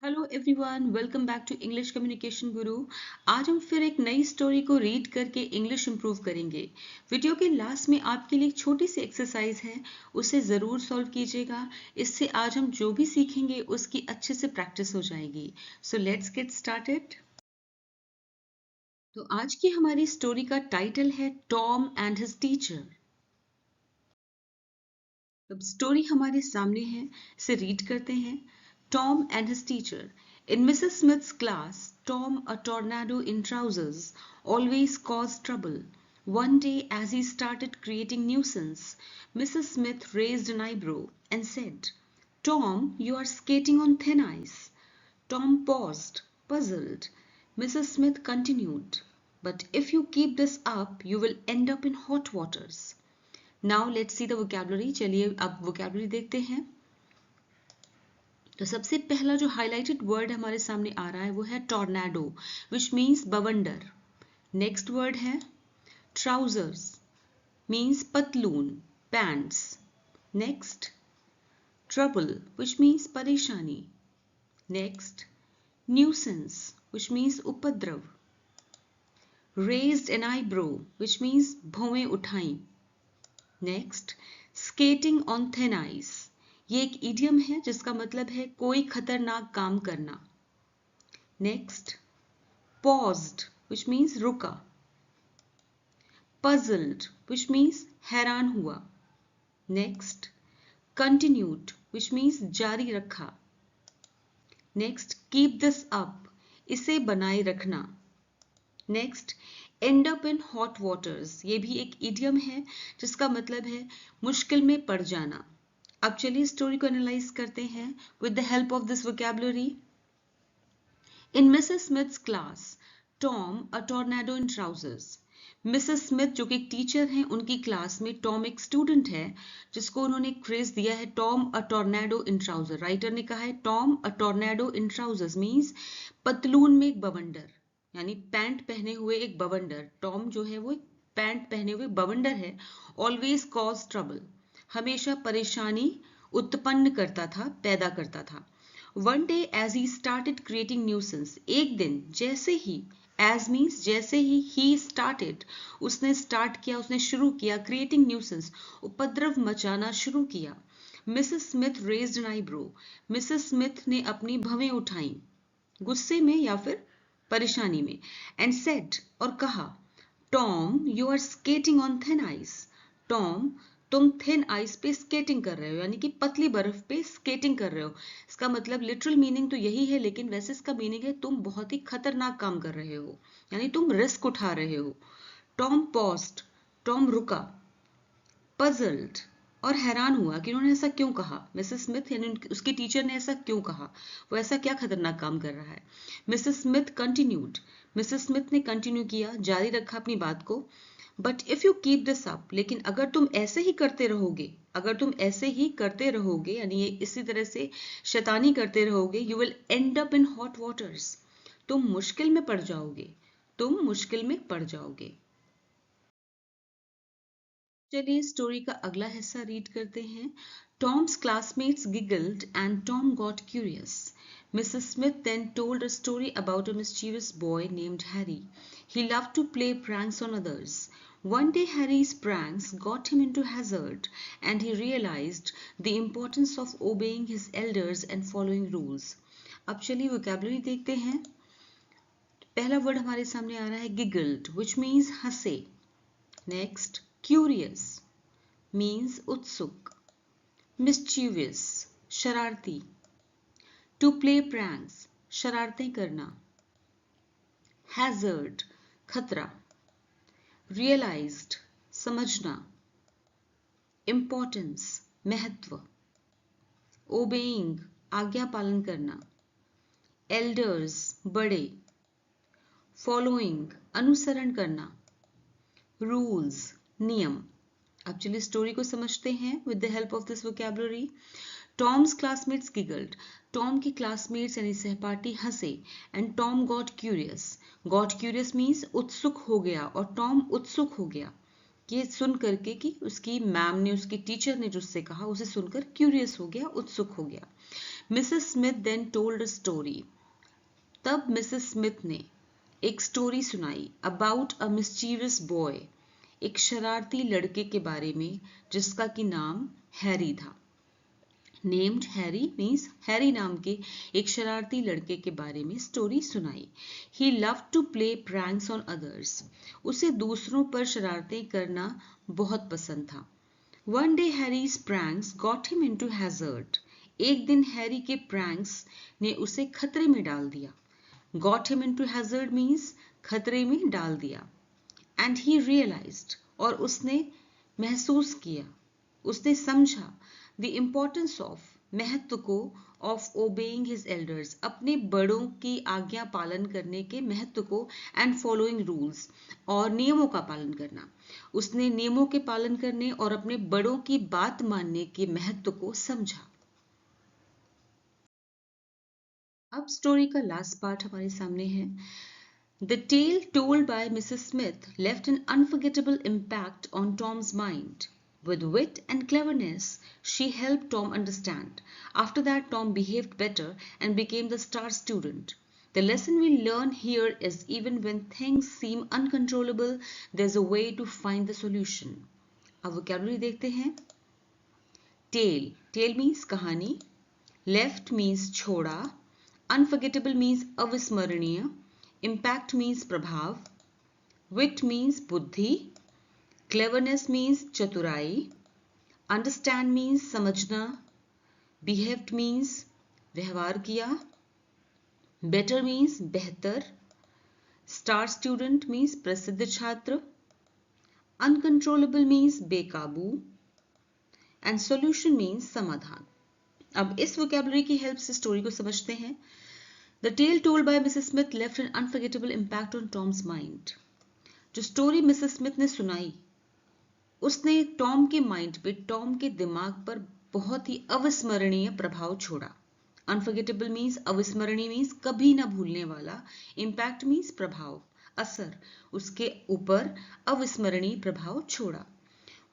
Hello everyone, welcome back to English communication Guru. आज हम फिर एक नई स्टोरी को रीड करके इंग्लिश इंप्रूव करेंगे। वीडियो के लास्ट में आपके लिए एक छोटी सी एक्सरसाइज है, उसे ज़रूर सॉल्व कीजिएगा। इससे आज हम जो भी सीखेंगे उसकी अच्छे से प्रैक्टिस हो जाएगी। So let's get started. तो आज की हमारी स्टोरी का टाइटल है टॉम एंड हिज टीचर। अब स्टोरी हमारे सामने है, इसे रीड करते हैं। Tom and his teacher. In Mrs. Smith's class, Tom, a tornado in trousers, always caused trouble. One day, as he started creating nuisance, Mrs. Smith raised an eyebrow and said, Tom, you are skating on thin ice. Tom paused, puzzled. Mrs. Smith continued, But if you keep this up, you will end up in hot waters. Now let's see the vocabulary. चलिए अब vocabulary देखते हैं। तो सबसे पहला जो highlighted word हमारे सामने आ रहा है वो है टॉर्नेडो, विच मीन्स बवंडर। नेक्स्ट वर्ड है ट्राउजर्स, मीन्स पतलून, pants. Next trouble, which means परेशानी। नेक्स्ट न्यूसेंस, विच मीन्स उपद्रव। Raised an eyebrow, which means भौवें उठाई। Next skating on thin ice, ये एक इडियम है जिसका मतलब है कोई खतरनाक काम करना। नेक्स्ट paused, which means रुका। puzzled, which means हैरान हुआ। next continued, which means जारी रखा। next keep this up, इसे बनाए रखना। next end up in hot waters, ये भी एक इडियम है जिसका मतलब है मुश्किल में पड़ जाना। अब चलिए स्टोरी को एनालाइज करते हैं with the help of this vocabulary. In Mrs. Smith's class, Tom, a tornado in trousers. Mrs Smith जो कि एक टीचर हैं, उनकी क्लास में टॉम एक स्टूडेंट है जिसको उन्होंने क्रेज दिया है टॉम अ टॉर्नेडो इन ट्राउजर। राइटर ने कहा है टॉम अ टॉर्नेडो इन ट्राउजर्स मींस पतलून में एक बवंडर, यानी पैंट पहने हुए एक बवंडर। टॉम जो है वो एक पैंट पहने हुए बवंडर है। ऑलवेज कॉज ट्रबल, हमेशा परेशानी उत्पन्न करता था, पैदा करता था। One day as he started creating nuisance, एक दिन जैसे ही, एज मीन्स जैसे ही स्टार्टेड, उसने स्टार्ट किया, उसने शुरू किया, क्रिएटिंग न्यूसेंस, उपद्रव मचाना शुरू किया। Mrs Smith raised an eyebrow, Mrs Smith ने अपनी भवें उठाई, गुस्से में या फिर परेशानी में। एंड सेड, और कहा, Tom you are skating on thin ice, Tom तुम थिन आइस पे स्केटिंग कर रहे हो, यानी कि पतली बर्फ पे स्केटिंग कर रहे हो। इसका मतलब लिटरल मीनिंग तो यही है, लेकिन वैसे इसका मीनिंग है तुम बहुत ही खतरनाक काम कर रहे हो, यानी तुम रिस्क उठा रहे हो। टॉम पॉज्ड, टॉम रुका। पजल्ड, और हैरान हुआ कि उन्होंने ऐसा क्यों कहा। मिसेस स्मिथ यानी उसकी टीचर ने ऐसा क्यों कहा, वो ऐसा क्या खतरनाक काम कर रहा है। Mrs Smith continued, Mrs Smith ने कंटिन्यू किया, जारी रखा अपनी बात को। But if you keep this up, लेकिन अगर तुम ऐसे ही करते रहोगे, अगर तुम ऐसे ही करते रहोगे, यानी ये इसी तरह से शैतानी करते रहोगे, you will end up in hot waters, तुम मुश्किल में पड़ जाओगे, तुम मुश्किल में पड़ जाओगे। चलिए स्टोरी का अगला हिस्सा रीड करते हैं। Tom's classmates giggled and Tom got curious. Mrs. Smith then told a story about a mischievous boy named Harry. He loved to play pranks on others. One day Harry's pranks got him into hazard and he realized the importance of obeying his elders and following rules. अब चलिए vocabulary देखते हैं। पहला word हमारे सामने आ रहा है giggled, which means हंसे। नेक्स्ट क्यूरियस means उत्सुक। mischievous शरारती। to play pranks शरारतें करना। hazard खतरा। realized समझना। importance महत्व। obeying आज्ञा पालन करना। elders बड़े। following अनुसरण करना। rules नियम। अब चलिए स्टोरी को समझते हैं with the help of this vocabulary. Tom's classmates giggled, Tom के क्लासमेट्स यानी सहपाठी हंसे। And Tom got curious means उत्सुक हो गया, और टॉम उत्सुक हो गया ये सुन करके कि उसकी मैम ने, उसकी टीचर ने जो उससे कहा, उसे सुनकर क्यूरियस हो गया, उत्सुक हो गया। Mrs Smith then told a story. तब मिसेस स्मिथ ने एक स्टोरी सुनाई अबाउट अ मिस्चीवियस बॉय, एक शरारती लड़के के बारे में जिसका कि नाम हैरी था। नेम्ड हैरी मीन्स हैरी नाम के एक शरारती लड़के के बारे में स्टोरी सुनाई। He love to play pranks on others, उसे दूसरों पर शरारतें करना बहुत पसंद था। One day Harry's pranks got him into hazard, एक दिन हैरी के प्रैंक्स ने उसे खतरे में डाल दिया। Got him into hazard means खतरे में डाल दिया। एंड ही रियलाइज्ड, और उसने महसूस किया, उसने समझा द इम्पोर्टेंस ऑफ, महत्व को, ऑफ ओबेइंग हिज एल्डर्स, अपने बड़ों की आज्ञा पालन करने के महत्व को, एंड फॉलोइंग रूल्स, और नियमों का पालन करना। उसने नियमों के पालन करने और अपने बड़ों की बात मानने के महत्व को समझा। अब स्टोरी का लास्ट पार्ट हमारे सामने है। The tale told by Mrs. Smith left an unforgettable impact on Tom's mind. With wit and cleverness, she helped Tom understand. After that, Tom behaved better and became the star student. The lesson we learn here is even when things seem uncontrollable, there's a way to find the solution. अब vocabulary देखते हैं। Tale, tale means कहानी, left means छोड़ा, unforgettable means अविस्मरणीय, impact means प्रभाव, wit means बुद्धि, cleverness means चतुराई, understand means समझना, behaved means व्यवहार किया, better means बेहतर, star student means प्रसिद्ध छात्र, uncontrollable means बेकाबू, and solution means समाधान। अब इस vocabulary की हेल्प से स्टोरी को समझते हैं। The tale told by Mrs. Smith left an unforgettable impact on Tom's mind. जो स्टोरी मिसेस स्मिथ ने सुनाई उसने टॉम के माइंड पे, टॉम के दिमाग पर बहुत ही अविस्मरणीय प्रभाव छोड़ा। अनफॉरगेटेबल मीन्स अविस्मरणीय मीन्स कभी ना भूलने वाला, इम्पैक्ट मीन्स प्रभाव, असर, उसके ऊपर अविस्मरणीय प्रभाव छोड़ा।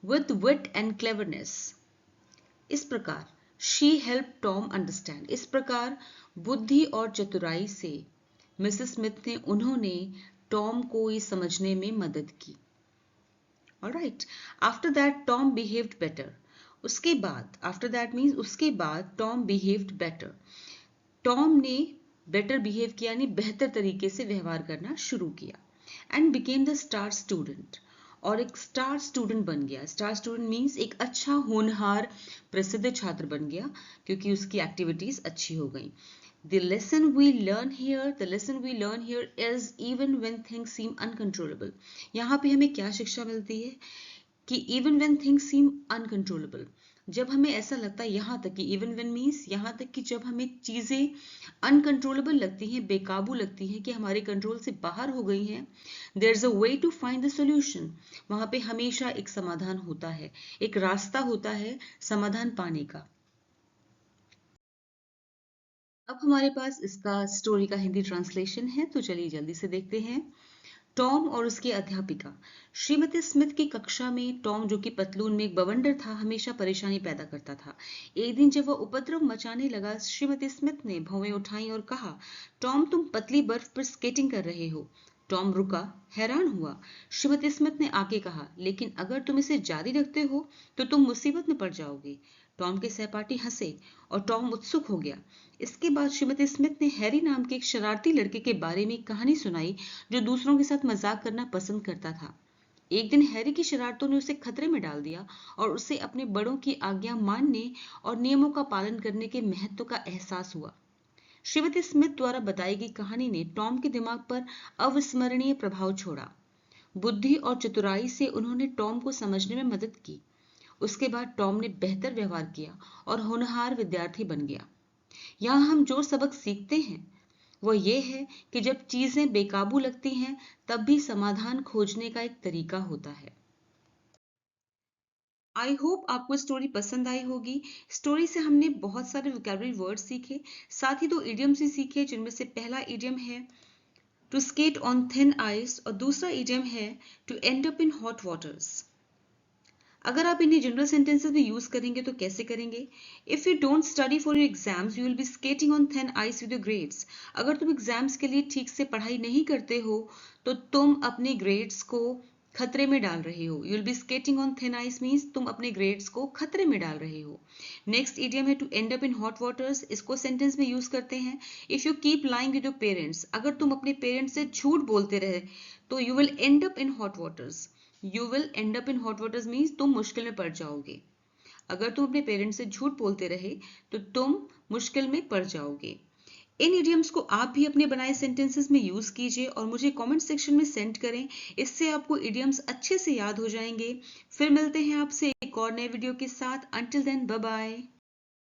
विद विट एंड क्लेवरनेस, इस प्रकार शी हेल्प टॉम अंडरस्टैंड, इस प्रकार बुद्धि और चतुराई से मिसेस स्मिथ ने, उन्होंने टॉम को ये समझने में मदद की। Alright, after that Tom behaved better, उसके बाद, आफ्टर दैट मीन्स उसके बाद, टॉम बिहेव्ड बेटर, टॉम ने बेटर बिहेव किया, यानी बेहतर तरीके से व्यवहार करना शुरू किया। And became the star student, और एक स्टार स्टूडेंट बन गया। स्टार स्टूडेंट मीन्स एक अच्छा होनहार प्रसिद्ध छात्र बन गया क्योंकि उसकी एक्टिविटीज अच्छी हो गई। The lesson we learn here is even when things seem uncontrollable. यहाँ पे हमें क्या शिक्षा मिलती है कि even when things seem uncontrollable, जब हमें ऐसा लगता है, यहाँ तक कि even when means यहाँ तक कि जब हमें चीजें uncontrollable लगती हैं, बेकाबू लगती हैं, कि हमारे कंट्रोल से बाहर हो गई हैं, there's a way to find the solution. वहाँ पे हमेशा एक समाधान होता है, एक रास्ता होता है समाधान पाने का। अब हमारे पास इसका स्टोरी का हिंदी ट्रांसलेशन है, तो चलिए जल्दी से देखते हैं। टॉम और उसकी अध्यापिका। श्रीमती स्मिथ की कक्षा में टॉम, जो कि पतलून में एक बवंडर था, हमेशा परेशानी पैदा करता था। एक दिन जब वह उपद्रव मचाने लगा, श्रीमती स्मिथ ने भौवें उठाई और कहा, टॉम, तुम पतली बर्फ पर स्केटिंग कर रहे हो। टॉम रुका, हैरान हुआ। श्रीमती स्मिथ ने आगे कहा, लेकिन अगर तुम इसे जारी रखते हो तो तुम मुसीबत में पड़ जाओगे। टॉम के सहपाठी हंसे और टॉम उत्सुक हो गया। इसके बाद श्रीमती स्मिथ ने हैरी नाम के एक शरारती लड़के के बारे में एक कहानी सुनाई जो दूसरों के साथ मजाक करना पसंद करता था। एक दिन हैरी की शरारतों ने उसे खतरे में डाल दिया और उसे अपने बड़ों की आज्ञा मानने और नियमों का पालन करने के महत्व का एहसास हुआ। श्रीमती स्मिथ द्वारा बताई गई कहानी ने टॉम के दिमाग पर अविस्मरणीय प्रभाव छोड़ा। बुद्धि और चतुराई से उन्होंने टॉम को समझने में मदद की। उसके बाद टॉम ने बेहतर व्यवहार किया और होनहार विद्यार्थी बन गया। यहाँ हम जो सबक सीखते हैं वह यह है कि जब चीजें बेकाबू लगती हैं, तब भी समाधान खोजने का एक तरीका होता है। आई होप आपको स्टोरी पसंद आई होगी। स्टोरी से हमने बहुत सारे वोकैबुलरी वर्ड सीखे, साथ ही 2 इडियम्स भी सीखे, जिनमें से पहला इडियम है to skate on thin ice और दूसरा इडियम है to end up in hot waters. अगर आप इन्हें जनरल सेंटेंसेस में यूज करेंगे तो कैसे करेंगे? If you don't study for your exams you will be skating on thin ice with your grades. अगर तुम एग्जाम्स के लिए ठीक से पढ़ाई नहीं करते हो तो तुम अपने ग्रेड्स को खतरे में डाल रहे हो। You will be skating on thin ice means तुम अपने ग्रेड्स को खतरे में डाल रहे हो। नेक्स्ट इडियम है to end up in hot waters. इसको सेंटेंस में यूज करते हैं। If you keep lying with your parents, अगर तुम अपने पेरेंट्स से झूठ बोलते रहे तो you will end up in hot waters. You will end up in hot waters means तुम मुश्किल में पड़ जाओगे। अगर तुम अपने पेरेंट्स से झूठ बोलते रहे तो तुम मुश्किल में पड़ जाओगे। इन इडियम्स को आप भी अपने बनाए सेंटेंसेस में यूज कीजिए और मुझे कमेंट सेक्शन में सेंड करें। इससे आपको इडियम्स अच्छे से याद हो जाएंगे। फिर मिलते हैं आपसे एक और नए वीडियो के साथ। Until then bye bye.